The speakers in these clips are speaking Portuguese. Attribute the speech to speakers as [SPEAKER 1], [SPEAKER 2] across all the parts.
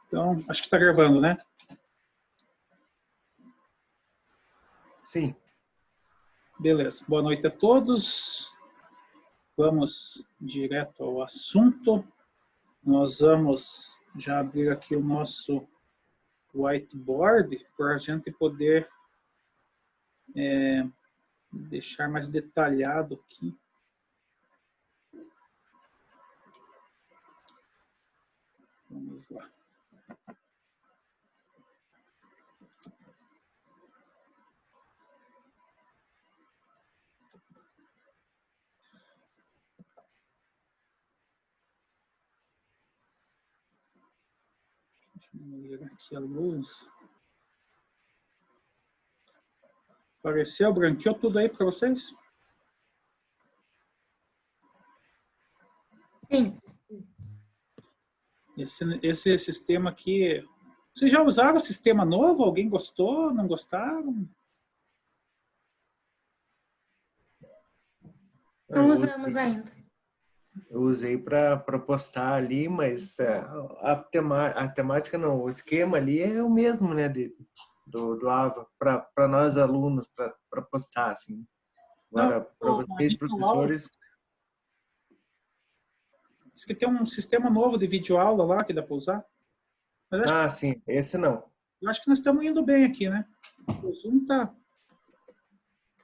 [SPEAKER 1] Então, acho que está gravando, né?
[SPEAKER 2] Sim.
[SPEAKER 1] Beleza. Boa noite a todos. Vamos direto ao assunto. Nós vamos já abrir aqui o nosso whiteboard para a gente poder deixar mais detalhado aqui. Vamos lá. Deixa eu ligar aqui a luz. Apareceu, branqueou tudo aí para vocês?
[SPEAKER 3] Sim.
[SPEAKER 1] Esse sistema aqui... Vocês já usaram o sistema novo? Alguém gostou? Não gostaram?
[SPEAKER 3] Não usamos ainda.
[SPEAKER 2] Eu usei para postar ali, mas a temática não, o esquema ali é o mesmo, né, do AVA, para nós alunos, para postar, assim. Agora, para vocês, professores...
[SPEAKER 1] Diz que tem um sistema novo de videoaula lá que dá para usar. Mas
[SPEAKER 2] sim, esse não.
[SPEAKER 1] Eu acho que nós estamos indo bem aqui, né? O Zoom tá...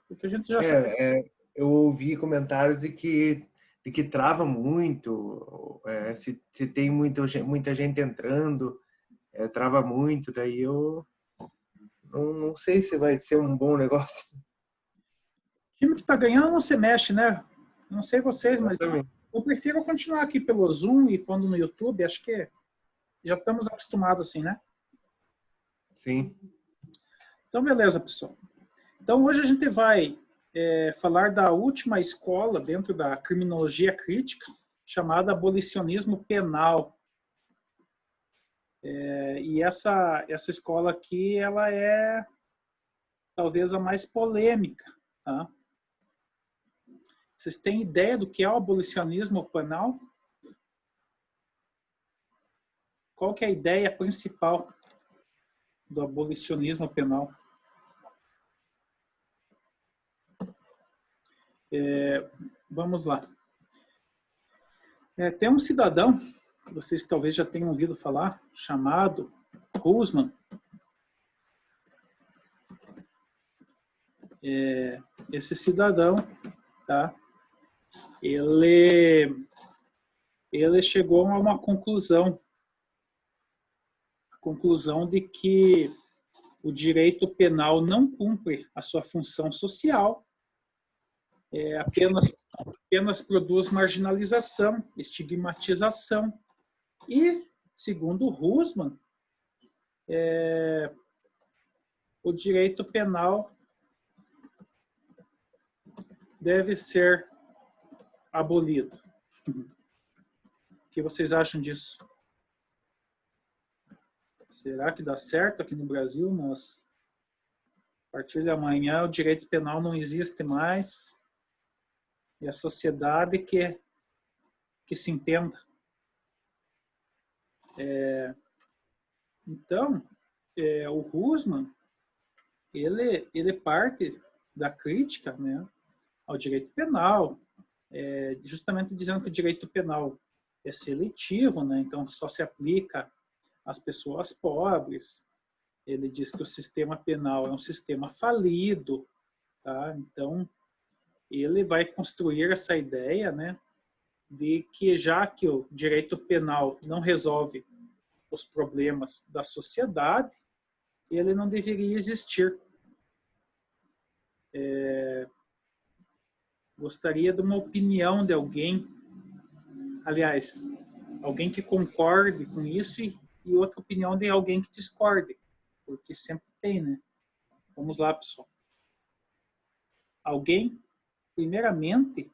[SPEAKER 1] Porque a gente já sabe.
[SPEAKER 2] Eu ouvi comentários de que trava muito, se tem muita gente entrando, trava muito, daí eu não sei se vai ser um bom negócio.
[SPEAKER 1] O time que está ganhando não se mexe, né? Não sei vocês, mas eu prefiro continuar aqui pelo Zoom e pondo no YouTube. Acho que já estamos acostumados assim, né?
[SPEAKER 2] Sim.
[SPEAKER 1] Então, beleza, pessoal. Então, hoje a gente vai falar da última escola dentro da criminologia crítica, chamada abolicionismo penal. E essa escola aqui, ela é talvez a mais polêmica, tá? Vocês têm ideia do que é o abolicionismo penal? Qual que é a ideia principal do abolicionismo penal? Vamos lá. Tem um cidadão, que vocês talvez já tenham ouvido falar, chamado Husman. Esse cidadão, tá? Ele chegou a uma conclusão. A conclusão de que o direito penal não cumpre a sua função social, apenas produz marginalização, estigmatização. E, segundo Husman, o direito penal deve ser abolido. O que vocês acham disso? Será que dá certo aqui no Brasil? A partir de amanhã, o direito penal não existe mais. E a sociedade que se entenda. Então, o Husman, ele parte da crítica, né, ao direito penal, justamente dizendo que o direito penal é seletivo, né, então só se aplica às pessoas pobres. Ele diz que o sistema penal é um sistema falido, tá? Então, ele vai construir essa ideia, né, de que já que o direito penal não resolve os problemas da sociedade, ele não deveria existir. Gostaria de uma opinião de alguém, aliás, alguém que concorde com isso e outra opinião de alguém que discorde, porque sempre tem, né? Vamos lá, pessoal. Alguém, primeiramente,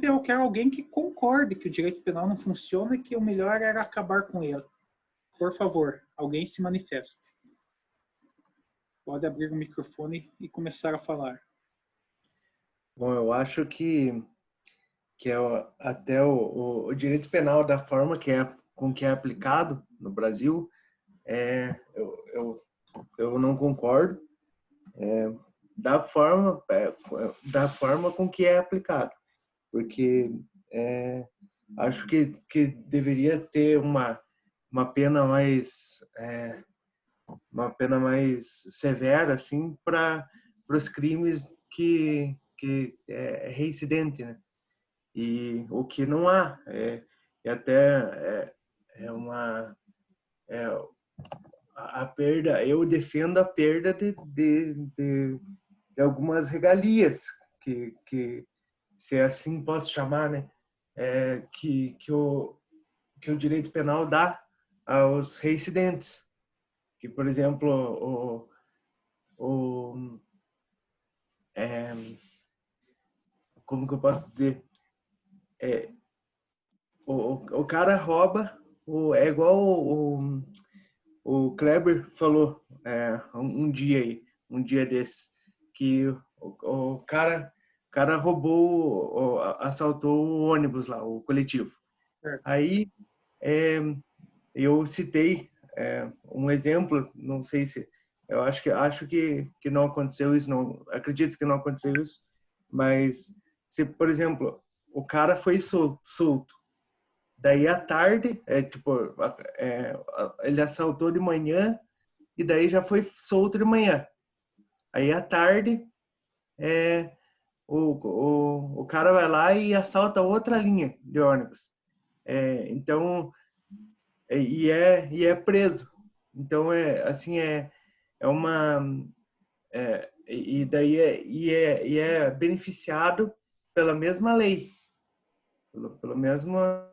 [SPEAKER 1] eu quero alguém que concorde que o direito penal não funciona e que o melhor era acabar com ele. Por favor, alguém se manifeste. Pode abrir o microfone e começar a falar.
[SPEAKER 2] Bom, eu acho que até o direito penal, da forma que é com que é aplicado no Brasil, eu não concordo da forma com que é aplicado, porque acho que deveria ter uma pena mais severa assim para os crimes que é reincidente, né? E o que não há é uma a perda. Eu defendo a perda de algumas regalias que se assim posso chamar, né? Que o direito penal dá aos reincidentes, que por exemplo é, como que eu posso dizer, o cara rouba, é igual o Kleber falou um dia desses, que o cara roubou, assaltou o ônibus lá, o coletivo.
[SPEAKER 1] Certo.
[SPEAKER 2] Aí eu citei um exemplo, não sei se, eu acho que não aconteceu isso, não acredito que não aconteceu isso, mas se, por exemplo, o cara foi solto, daí à tarde, ele assaltou de manhã e daí já foi solto de manhã. Aí à tarde, o cara vai lá e assalta outra linha de ônibus. Então, e é preso. Então, é uma... e daí é beneficiado pela mesma lei. Pela mesma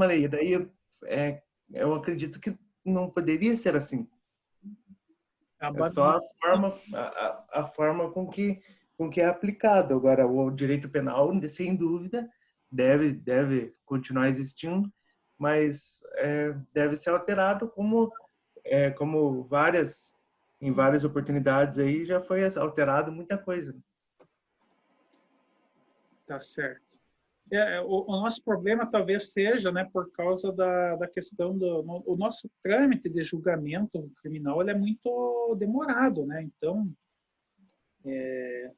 [SPEAKER 2] lei. E daí eu acredito que não poderia ser assim. É só a forma com que é aplicado. Agora, o direito penal, sem dúvida, deve continuar existindo, mas deve ser alterado como em várias oportunidades aí já foi alterado muita coisa.
[SPEAKER 1] Tá certo. O nosso problema talvez seja, né, por causa da questão o nosso trâmite de julgamento criminal, ele é muito demorado, né? Então, é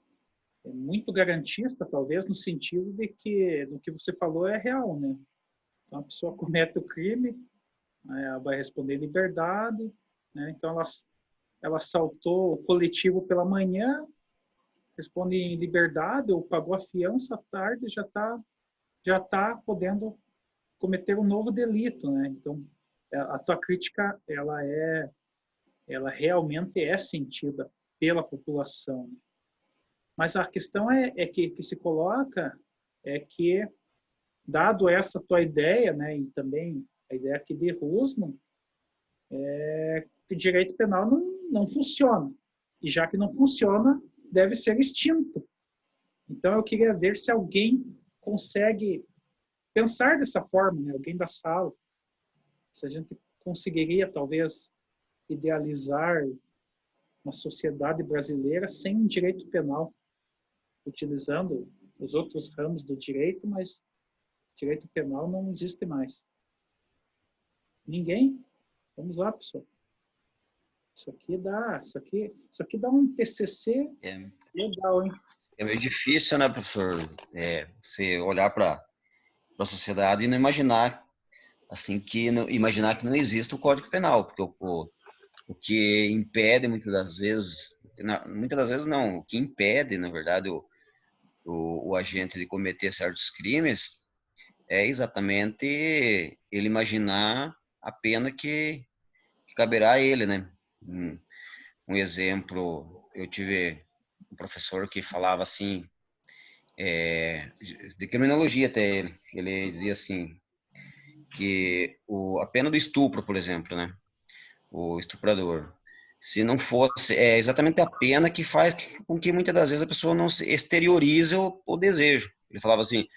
[SPEAKER 1] muito garantista, talvez, no sentido de que o que você falou é real, né? Então, a pessoa comete o crime, né, ela vai responder em liberdade, né? Então, ela assaltou o coletivo pela manhã, responde em liberdade ou pagou a fiança à tarde, já tá podendo cometer um novo delito, né? Então, a tua crítica, ela realmente é sentida pela população. Né? Mas a questão que se coloca é que, dado essa tua ideia, né, e também a ideia aqui de Husman, que o direito penal não funciona. E já que não funciona, deve ser extinto. Então, eu queria ver se alguém consegue pensar dessa forma, né? Alguém da sala. Se a gente conseguiria, talvez, idealizar uma sociedade brasileira sem um direito penal, utilizando os outros ramos do direito, mas direito penal não existe mais. Ninguém? Vamos lá, pessoal. Isso aqui dá um TCC legal, hein?
[SPEAKER 3] É meio difícil, né, professor? Você olhar para a sociedade e não imaginar imaginar que não existe o Código Penal, porque o que impede muitas das vezes não, o que impede, na verdade, o agente de cometer certos crimes é exatamente ele imaginar a pena que caberá a ele, né? Um exemplo, eu tive um professor que falava assim, de criminologia até ele dizia assim, que a pena do estupro, por exemplo, né? O estuprador, se não fosse, é exatamente a pena que faz com que muitas das vezes a pessoa não se exteriorize o desejo. Ele falava assim,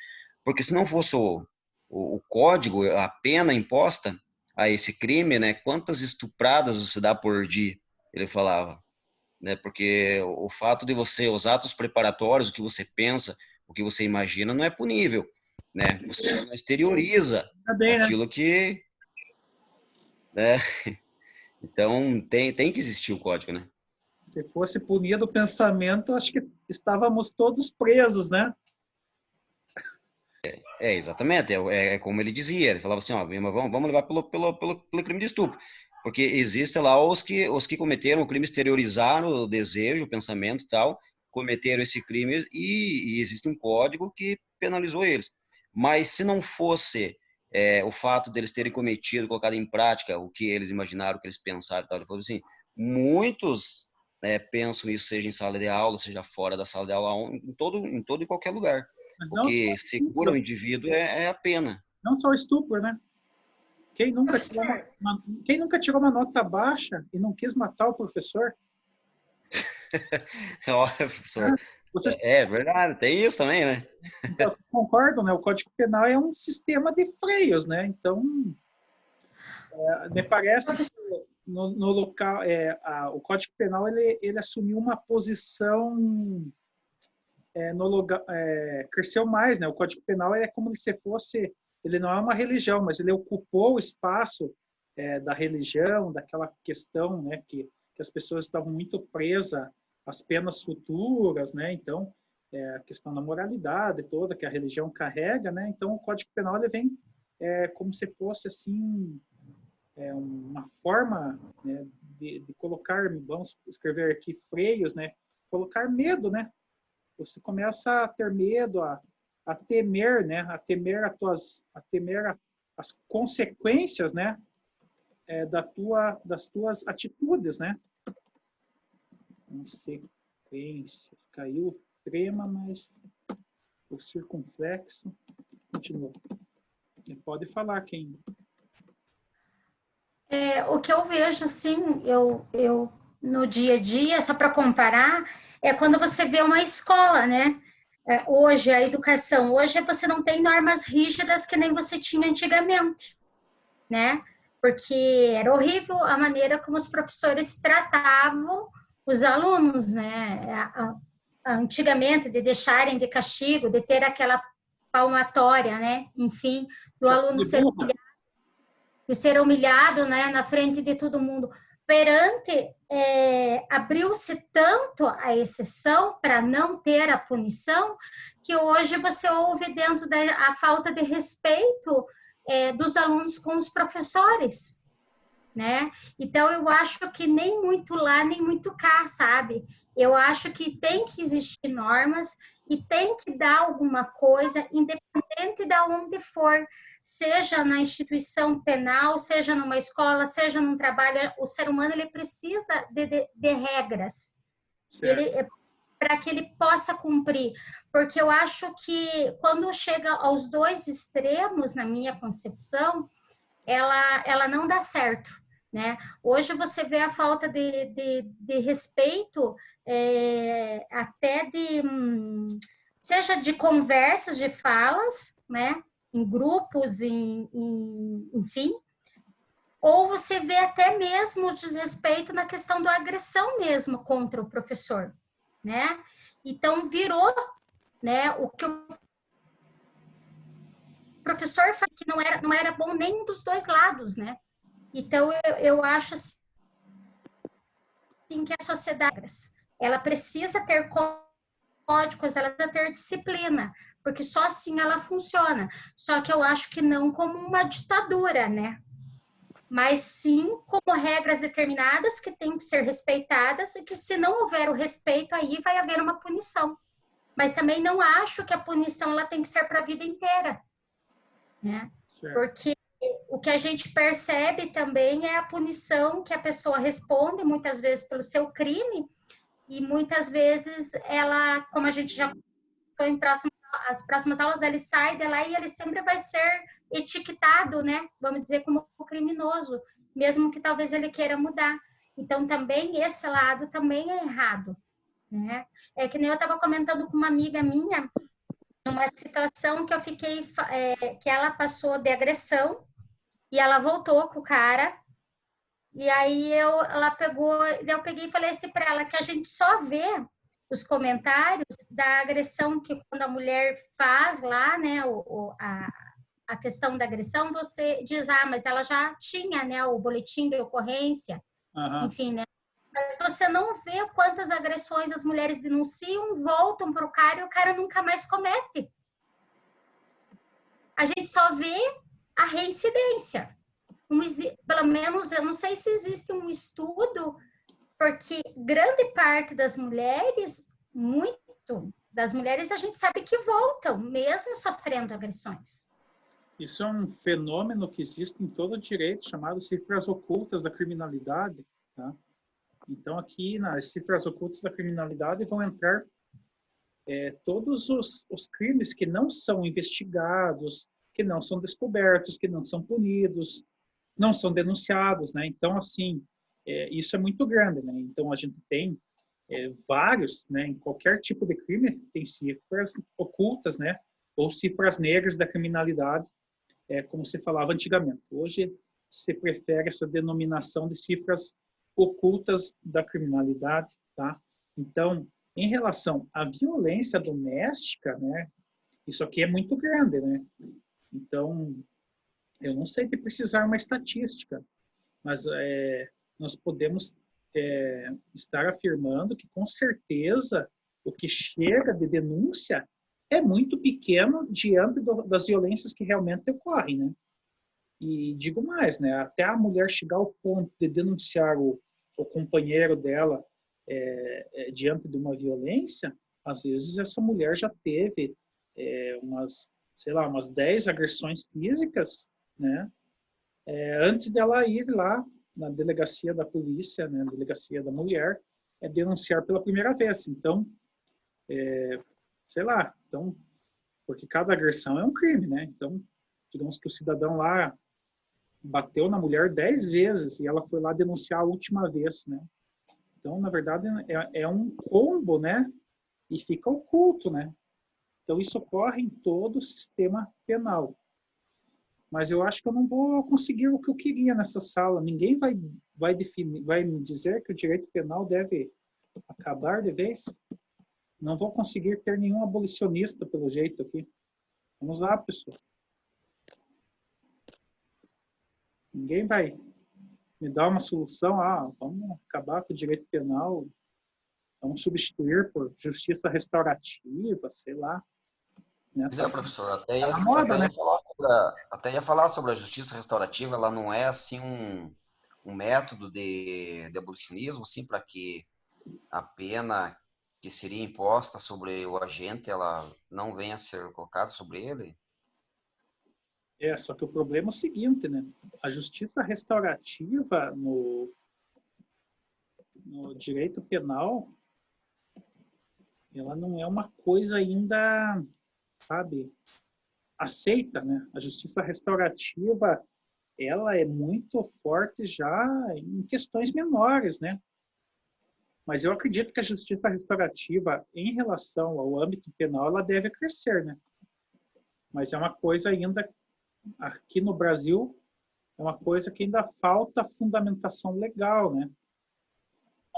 [SPEAKER 3] porque se não fosse o código, a pena imposta a esse crime, né? Quantas estupradas você dá por dia? Ele falava, né? Porque o fato de os atos preparatórios, o que você pensa, o que você imagina, não é punível, né? Você não exterioriza
[SPEAKER 1] Tá bem, né?
[SPEAKER 3] aquilo que né? Então, tem que existir o código, né?
[SPEAKER 1] Se fosse punido o pensamento, acho que estávamos todos presos, né?
[SPEAKER 3] Exatamente, é como ele dizia, ele falava assim, ó, vamos levar pelo crime de estupro, porque existe lá os que cometeram o crime, exteriorizaram o desejo, o pensamento e tal, cometeram esse crime e existe um código que penalizou eles. Mas se não fosse o fato deles terem cometido, colocado em prática o que eles imaginaram, o que eles pensaram e tal, ele falou assim, muitos pensam isso, seja em sala de aula, seja fora da sala de aula, em todo e qualquer lugar.
[SPEAKER 1] Mas
[SPEAKER 3] O
[SPEAKER 1] não só
[SPEAKER 3] que segura o
[SPEAKER 1] estupro,
[SPEAKER 3] indivíduo é a pena.
[SPEAKER 1] não só estupro, né? Quem nunca tirou
[SPEAKER 4] Professor,
[SPEAKER 1] quem nunca tirou uma nota baixa e não quis matar o professor?
[SPEAKER 3] Olha, professor,
[SPEAKER 1] Vocês,
[SPEAKER 3] é verdade, tem isso também, né?
[SPEAKER 1] vocês concordam, né? O Código Penal é um sistema de freios, né? Então, me parece que
[SPEAKER 4] professor,
[SPEAKER 1] no local, o Código Penal ele assumiu uma posição no lugar, cresceu mais, né? O Código Penal é como se fosse, ele não é uma religião, mas ele ocupou o espaço da religião, daquela questão, né? Que as pessoas estavam muito presas às penas futuras, né? Então, a questão da moralidade toda que a religião carrega, né? Então, o Código Penal ele vem como se fosse assim uma forma, né, de colocar, vamos escrever aqui freios, né? Colocar medo, né? Você começa a ter medo, a temer, né? A temer as consequências, né? Das tuas atitudes, né? Consequência. Caiu trema, mas o circunflexo continua. Pode falar quem.
[SPEAKER 4] o que eu vejo, assim, eu no dia a dia, só para comparar, é quando você vê uma escola, né? Hoje, a educação, hoje você não tem normas rígidas que nem você tinha antigamente, né? Porque era horrível a maneira como os professores tratavam os alunos, né? Antigamente, de deixarem de castigo, de ter aquela palmatória, né? Enfim, do aluno
[SPEAKER 1] De
[SPEAKER 4] ser
[SPEAKER 1] burra.
[SPEAKER 4] de ser humilhado, né, na frente de todo mundo. Perante, abriu-se tanto a exceção para não ter a punição, que hoje você ouve dentro da falta de respeito dos alunos com os professores, né? Então, eu acho que nem muito lá, nem muito cá, sabe? Eu acho que tem que existir normas e tem que dar alguma coisa, independente de onde for, seja na instituição penal, seja numa escola, seja num trabalho, o ser humano ele precisa de regras.
[SPEAKER 1] Certo.
[SPEAKER 4] Para que ele possa cumprir, porque eu acho que quando chega aos dois extremos, na minha concepção, ela não dá certo, né? Hoje você vê a falta de respeito, até seja de conversas, de falas, né? Em grupos, enfim, ou você vê até mesmo o desrespeito na questão da agressão mesmo contra o professor, né? Então virou, né, o que o professor fala que não era bom nenhum dos dois lados, né? Então eu acho assim que a sociedade ela precisa ter códigos, ela precisa ter disciplina, porque só assim ela funciona. Só que eu acho que não como uma ditadura, né? Mas sim como regras determinadas que têm que ser respeitadas e que se não houver o respeito, aí vai haver uma punição. Mas também não acho que a punição ela tem que ser para a vida inteira, né?
[SPEAKER 1] Certo.
[SPEAKER 4] Porque o que a gente percebe também é a punição que a pessoa responde, muitas vezes pelo seu crime, e muitas vezes ela, como a gente já foi em as próximas aulas, ele sai de lá e ele sempre vai ser etiquetado, né? Vamos dizer, como criminoso, mesmo que talvez ele queira mudar. Então, também esse lado também é errado, né? É que nem eu estava comentando com uma amiga minha, uma situação que eu fiquei, que ela passou de agressão e ela voltou com o cara. E aí ela pegou, eu peguei e falei assim para ela que a gente só vê os comentários da agressão que quando a mulher faz lá, né, a questão da agressão, você diz, ah, mas ela já tinha, né, o boletim de ocorrência, enfim, né? Mas você não vê quantas agressões as mulheres denunciam, voltam para o cara e o cara nunca mais comete. A gente só vê a reincidência. Pelo menos, eu não sei se existe um estudo, porque grande parte das mulheres, muito das mulheres, a gente sabe que voltam, mesmo sofrendo agressões.
[SPEAKER 1] Isso é um fenômeno que existe em todo o direito, chamado cifras ocultas da criminalidade, tá? Então, aqui nas cifras ocultas da criminalidade vão entrar todos os crimes que não são investigados, que não são descobertos, que não são punidos, não são denunciados, né? Então, assim, isso é muito grande, né? Então, a gente tem vários, né? Em qualquer tipo de crime, tem cifras ocultas, né? Ou cifras negras da criminalidade, como se falava antigamente. Hoje, se prefere essa denominação de cifras ocultas da criminalidade, tá? Então, em relação à violência doméstica, né? Isso aqui é muito grande, né? Então, eu não sei de precisar uma estatística, mas nós podemos estar afirmando que, com certeza, o que chega de denúncia é muito pequeno diante das violências que realmente ocorrem, né? E digo mais, né? Até a mulher chegar ao ponto de denunciar o companheiro dela diante de uma violência, às vezes essa mulher já teve umas 10 agressões físicas, né? Antes dela ir lá na delegacia da polícia, né? Na delegacia da mulher, denunciar pela primeira vez. Então, então, porque cada agressão é um crime, né? Então, digamos que o cidadão lá bateu na mulher 10 vezes e ela foi lá denunciar a última vez, né? Então, na verdade, é um combo, né? E fica oculto, né? Então, isso ocorre em todo o sistema penal. Mas eu acho que eu não vou conseguir o que eu queria nessa sala. Ninguém vai me dizer que o direito penal deve acabar de vez. Não vou conseguir ter nenhum abolicionista, pelo jeito, aqui. Vamos lá, pessoal. Ninguém vai me dar uma solução. Vamos acabar com o direito penal. Vamos substituir por justiça restaurativa, sei lá. Né?
[SPEAKER 3] Pois professor, até ia falar sobre a justiça restaurativa. Ela não é assim um método de abolicionismo, assim, para que a pena que seria imposta sobre o agente, ela não venha a ser colocada sobre ele?
[SPEAKER 1] Só que o problema é o seguinte, né? A justiça restaurativa no direito penal, ela não é uma coisa ainda, sabe, aceita, né? A justiça restaurativa, ela é muito forte já em questões menores, né? Mas eu acredito que a justiça restaurativa, em relação ao âmbito penal, ela deve crescer, né? Mas é uma coisa ainda, aqui no Brasil, é uma coisa que ainda falta fundamentação legal, né?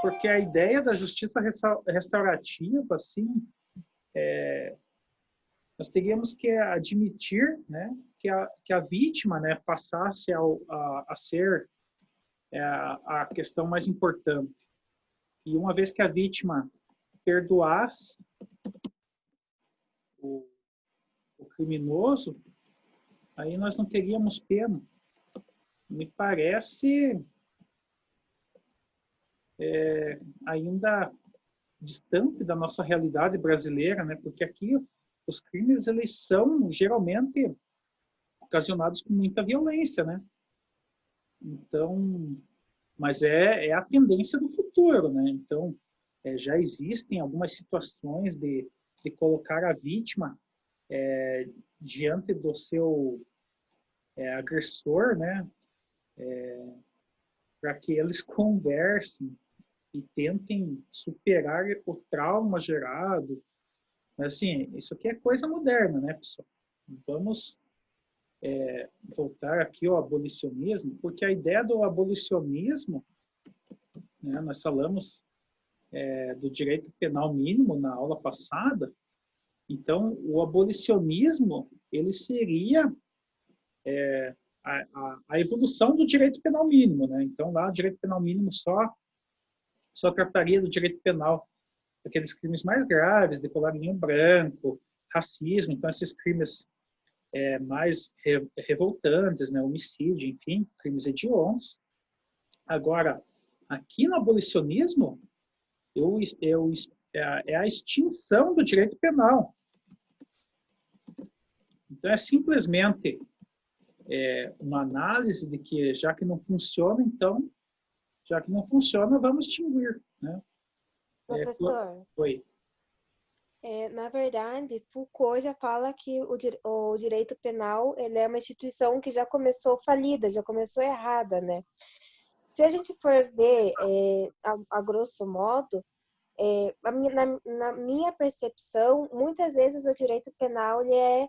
[SPEAKER 1] Porque a ideia da justiça restaurativa, assim, nós teríamos que admitir, né, que a vítima, né, passasse a ser a questão mais importante. E uma vez que a vítima perdoasse o criminoso, aí nós não teríamos pena. Me parece ainda distante da nossa realidade brasileira, né? Porque aqui os crimes, eles são geralmente ocasionados com muita violência, né? Então, mas é a tendência do futuro, né? Então, já existem algumas situações de colocar a vítima diante do seu agressor, né? Para que eles conversem e tentem superar o trauma gerado. Mas, assim, isso aqui é coisa moderna, né, pessoal? Vamos voltar aqui ao abolicionismo, porque a ideia do abolicionismo, né, nós falamos do direito penal mínimo na aula passada. Então, o abolicionismo, ele seria a evolução do direito penal mínimo, né? Então, lá, o direito penal mínimo só trataria do direito penal aqueles crimes mais graves, de colarinho branco, racismo, então esses crimes mais revoltantes, né? Homicídio, enfim, crimes hediondos. Agora, aqui no abolicionismo, é a extinção do direito penal. Então, é simplesmente uma análise de que, já que não funciona, então, já que não funciona, vamos extinguir, né?
[SPEAKER 5] Professor,
[SPEAKER 1] Oi.
[SPEAKER 5] na verdade, Foucault já fala que o direito penal ele é uma instituição que já começou falida, já começou errada, né? Se a gente for ver, a grosso modo, na minha percepção, muitas vezes o direito penal ele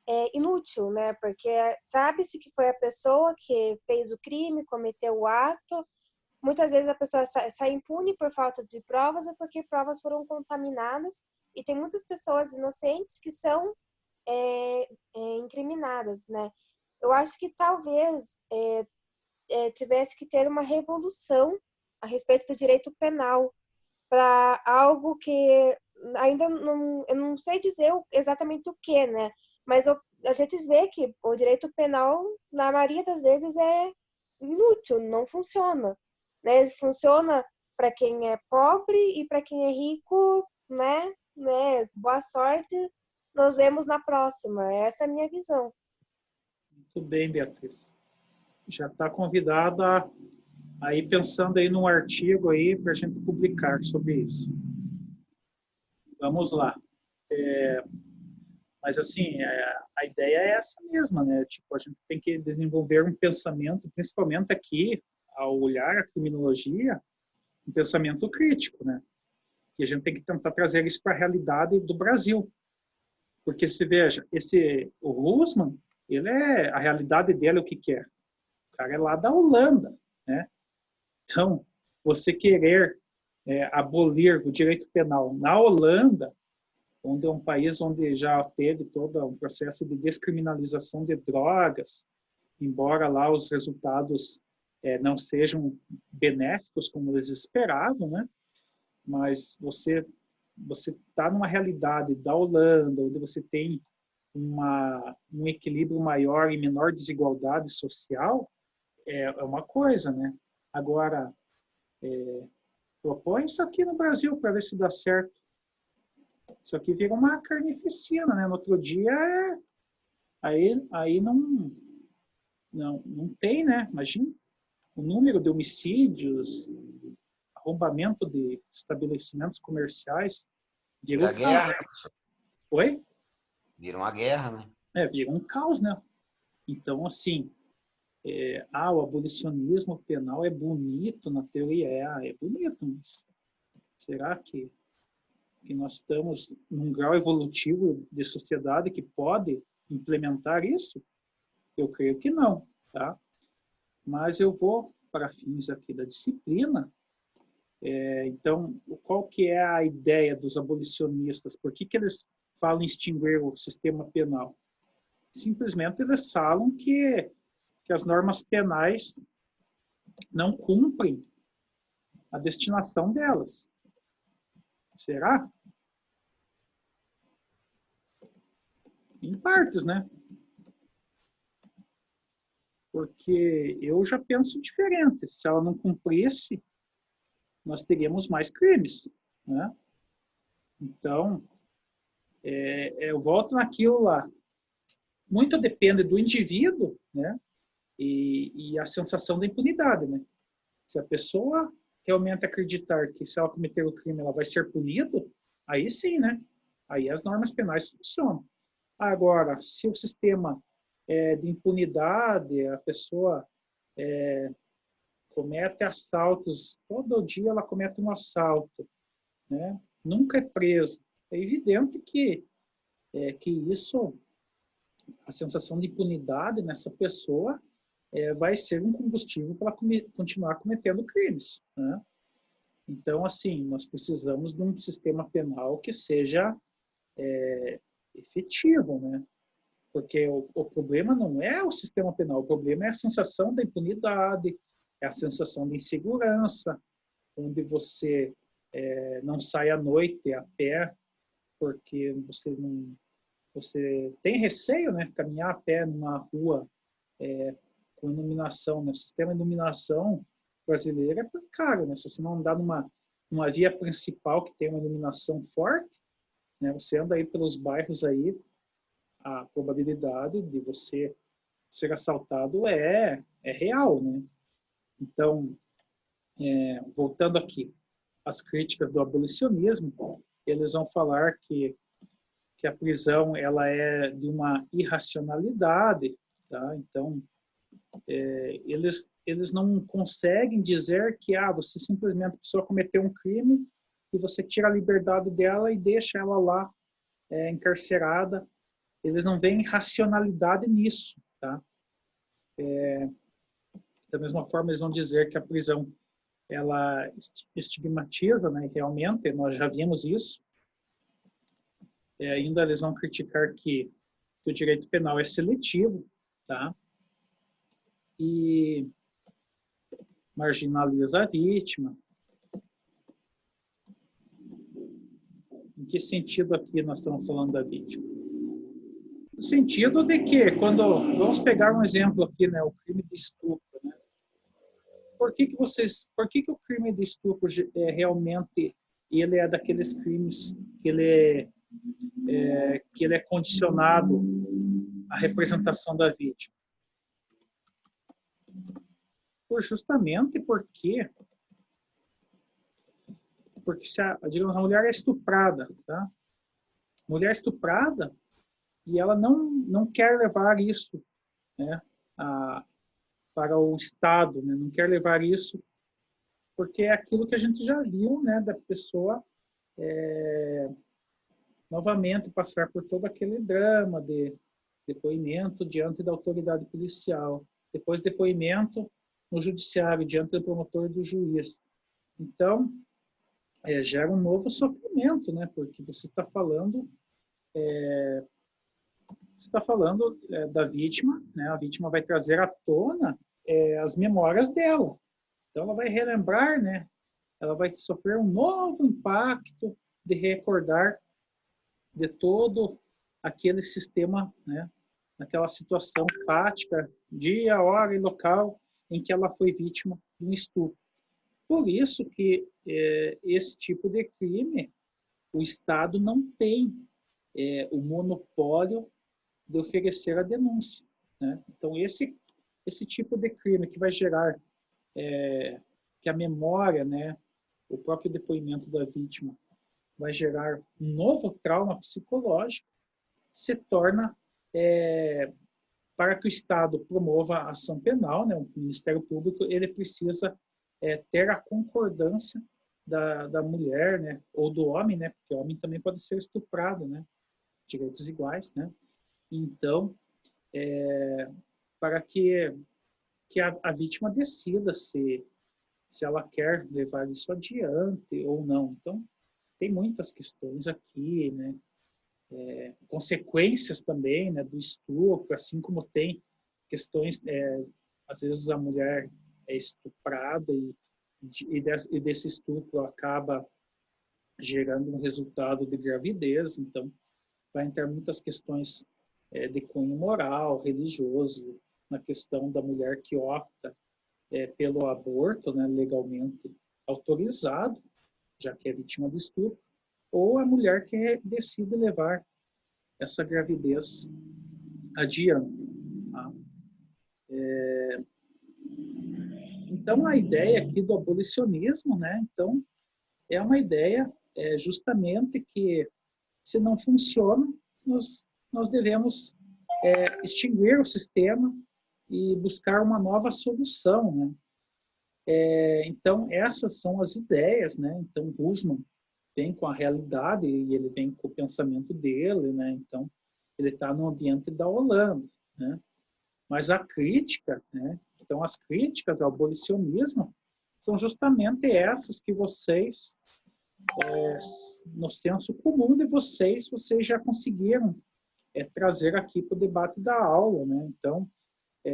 [SPEAKER 5] é inútil, né? Porque sabe-se que foi a pessoa que fez o crime, cometeu o ato. Muitas vezes a pessoa sai impune por falta de provas ou porque provas foram contaminadas. E tem muitas pessoas inocentes que são incriminadas, né? Eu acho que talvez tivesse que ter uma revolução a respeito do direito penal para algo que ainda eu não sei dizer exatamente o que, né? Mas a gente vê que o direito penal, na maioria das vezes, é inútil, não funciona, né? Funciona para quem é pobre e para quem é rico, né? Boa sorte, nos vemos na próxima. Essa é a minha visão.
[SPEAKER 1] Muito bem, Beatriz. Já está convidada a ir pensando aí num artigo aí para a gente publicar sobre isso. Vamos lá. Mas, assim, a ideia é essa mesma, né? Tipo, a gente tem que desenvolver um pensamento, principalmente aqui, ao olhar a criminologia, um pensamento crítico, né? E a gente tem que tentar trazer isso para a realidade do Brasil. Porque, se veja, o Husman, a realidade dele é o que quer? O cara é lá da Holanda, né? Então, você querer abolir o direito penal na Holanda, onde é um país onde já teve todo um processo de descriminalização de drogas, embora lá os resultados não sejam benéficos como eles esperavam, né? Mas você está numa realidade da Holanda, onde você tem um equilíbrio maior e menor desigualdade social, é uma coisa, né? Agora, propõe isso aqui no Brasil para ver se dá certo. Isso aqui vira uma carnificina, né? No outro dia, aí não tem, né? Imagina o número de homicídios, arrombamento de estabelecimentos comerciais.
[SPEAKER 3] Vira guerra.
[SPEAKER 1] Oi?
[SPEAKER 3] Vira uma guerra, né?
[SPEAKER 1] Vira um caos, né? Então, assim, o abolicionismo penal é bonito na teoria, é bonito, mas será que nós estamos num grau evolutivo de sociedade que pode implementar isso? Eu creio que não, tá? Mas eu vou, para fins aqui da disciplina, então, qual que é a ideia dos abolicionistas? Por que eles falam em extinguir o sistema penal? Simplesmente eles falam que as normas penais não cumprem a destinação delas. Será? Em partes, né? Porque eu já penso diferente. Se ela não cumprisse, nós teríamos mais crimes, né? Então, eu volto naquilo lá. Muito depende do indivíduo, né? E a sensação da impunidade, né? Se a pessoa realmente acreditar que se ela cometer o crime ela vai ser punida, aí sim, né? Aí as normas penais funcionam. Agora, se o sistema de impunidade, a pessoa comete assaltos, todo dia ela comete um assalto, né? Nunca é preso. É evidente que isso, a sensação de impunidade nessa pessoa vai ser um combustível para ela continuar cometendo crimes, né? Então, assim, nós precisamos de um sistema penal que seja efetivo, né? Porque o problema não é o sistema penal, o problema é a sensação da impunidade, é a sensação de insegurança, onde você não sai à noite a pé, porque você tem receio, né? Caminhar a pé numa rua com iluminação, né? O sistema de iluminação brasileiro é precário, né? Se você não andar numa via principal que tem uma iluminação forte, né? Você anda aí pelos bairros aí, a probabilidade de você ser assaltado é real, né? Então, voltando aqui, as críticas do abolicionismo, eles vão falar que a prisão ela é de uma irracionalidade, tá? Então, eles não conseguem dizer que você simplesmente a pessoa cometeu um crime e você tira a liberdade dela e deixa ela lá encarcerada. Eles não veem racionalidade nisso, tá? Da mesma forma, eles vão dizer que a prisão ela estigmatiza, né? Realmente, nós já vimos isso. Ainda eles vão criticar que o direito penal é seletivo, tá? E marginaliza a vítima. Em que sentido aqui nós estamos falando da vítima? No sentido de que, vamos pegar um exemplo aqui, né, o crime de estupro, né? Por que o crime de estupro realmente ele é daqueles crimes que ele é condicionado à representação da vítima? Justamente porque se digamos, a mulher é estuprada, tá? Mulher estuprada e ela não quer levar isso, né, para o Estado, né? Não quer levar isso porque é aquilo que a gente já viu, né, da pessoa novamente passar por todo aquele drama de depoimento diante da autoridade policial, depois depoimento no judiciário, diante do promotor e do juiz. Então, gera um novo sofrimento, né? Porque você está falando da vítima, né? A vítima vai trazer à tona as memórias dela. Então, ela vai relembrar, né? Ela vai sofrer um novo impacto de recordar de todo aquele sistema, né? Naquela situação fática, dia, hora e local em que ela foi vítima de um estupro. Por isso que esse tipo de crime, o Estado não tem o monopólio de oferecer a denúncia, né? Então, esse tipo de crime que vai gerar que a memória, né, o próprio depoimento da vítima vai gerar um novo trauma psicológico, se torna, para que o Estado promova a ação penal, né, o Ministério Público, ele precisa ter a concordância da mulher, né, ou do homem, né, porque o homem também pode ser estuprado, né, direitos iguais, né. Então, para que a vítima decida se ela quer levar isso adiante ou não. Então, tem muitas questões aqui, né, consequências também, né, do estupro, assim como tem questões, às vezes a mulher é estuprada e desse estupro acaba gerando um resultado de gravidez, então vai entrar muitas questões de cunho moral, religioso, na questão da mulher que opta pelo aborto, né, legalmente autorizado, já que é vítima de estupro, ou a mulher que decide levar essa gravidez adiante. Tá? Então, a ideia aqui do abolicionismo, né, então, é uma ideia justamente que, se não funciona, nós devemos extinguir o sistema e buscar uma nova solução, né? Então, essas são as ideias, né? Então, Husserl vem com a realidade e ele vem com o pensamento dele, né? Então, ele está no ambiente da Holanda, né? Mas a crítica, né? Então, as críticas ao abolicionismo são justamente essas que vocês, no senso comum de vocês já conseguiram trazer aqui para o debate da aula, né? Então,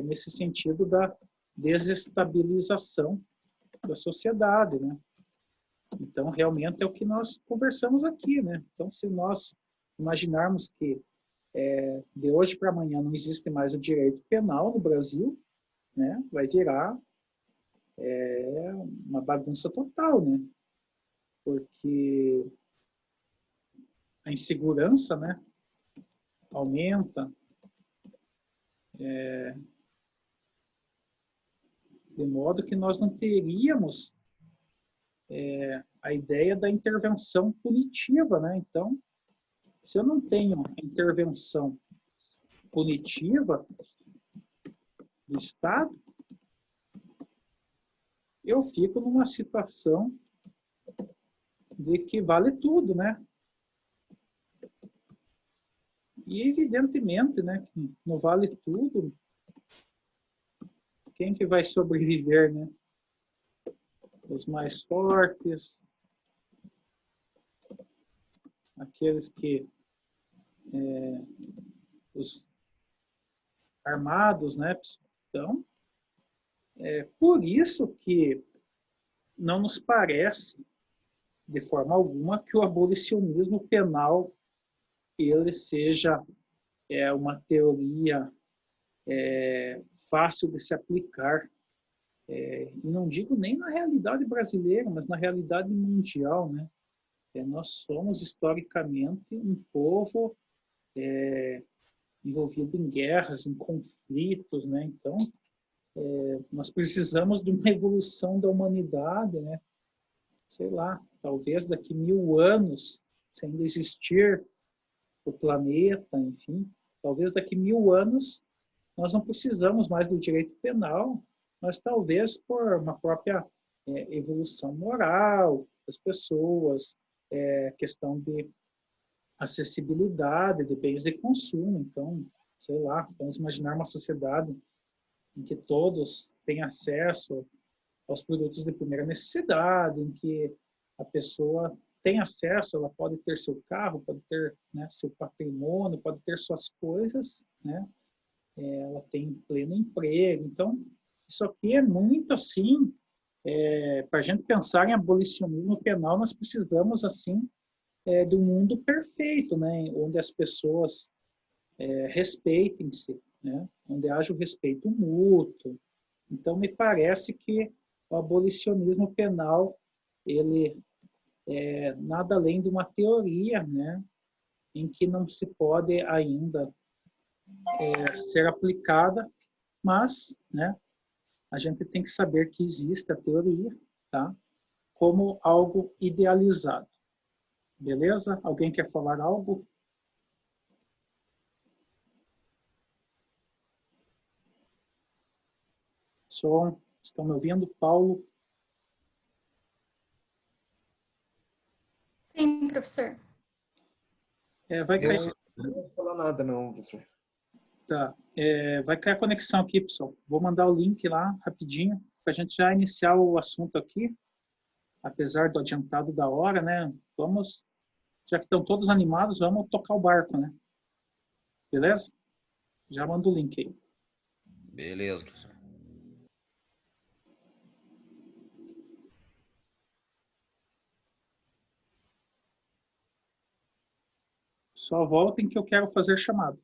[SPEAKER 1] nesse sentido da desestabilização da sociedade, né? Então, realmente é o que nós conversamos aqui, né? Então, se nós imaginarmos que de hoje para amanhã não existe mais o direito penal no Brasil, né? Vai virar uma bagunça total, né? Porque a insegurança, né, aumenta, de modo que nós não teríamos a ideia da intervenção punitiva, né? Então, se eu não tenho intervenção punitiva do Estado, eu fico numa situação de que vale tudo, né? E evidentemente, né, que não vale tudo, quem que vai sobreviver, né? Os mais fortes, aqueles que os armados, né? Então, por isso que não nos parece, de forma alguma, que o abolicionismo penal ele seja uma teoria fácil de se aplicar. E não digo nem na realidade brasileira, mas na realidade mundial, né? Nós somos historicamente um povo envolvido em guerras, em conflitos, né? Então, nós precisamos de uma evolução da humanidade, né? Sei lá, talvez daqui 1000 anos, sem existir o planeta, enfim, talvez daqui 1000 anos nós não precisamos mais do direito penal, mas talvez por uma própria evolução moral das pessoas, questão de acessibilidade de bens de consumo. Então, sei lá, vamos imaginar uma sociedade em que todos têm acesso aos produtos de primeira necessidade, em que a pessoa tem acesso, ela pode ter seu carro, pode ter, né, seu patrimônio, pode ter suas coisas, né? Ela tem pleno emprego. Então, isso aqui é muito assim, para a gente pensar em abolicionismo penal, nós precisamos assim de um mundo perfeito, né? Onde as pessoas respeitem-se, né? Onde haja o respeito mútuo. Então, me parece que o abolicionismo penal ele é nada além de uma teoria, né? Em que não se pode ainda ser aplicada, mas, né? A gente tem que saber que existe a teoria, tá? Como algo idealizado. Beleza? Alguém quer falar algo? Som, estão me ouvindo? Paulo?
[SPEAKER 4] Sim, professor.
[SPEAKER 1] Vai cair.
[SPEAKER 2] Eu não vou falar nada, não, professor.
[SPEAKER 1] Tá. Vai cair a conexão aqui, pessoal. Vou mandar o link lá rapidinho, para a gente já iniciar o assunto aqui, apesar do adiantado da hora, né? Vamos, já que estão todos animados, vamos tocar o barco, né? Beleza? Já mando o link aí.
[SPEAKER 3] Beleza, professor.
[SPEAKER 1] Só voltem que eu quero fazer chamada.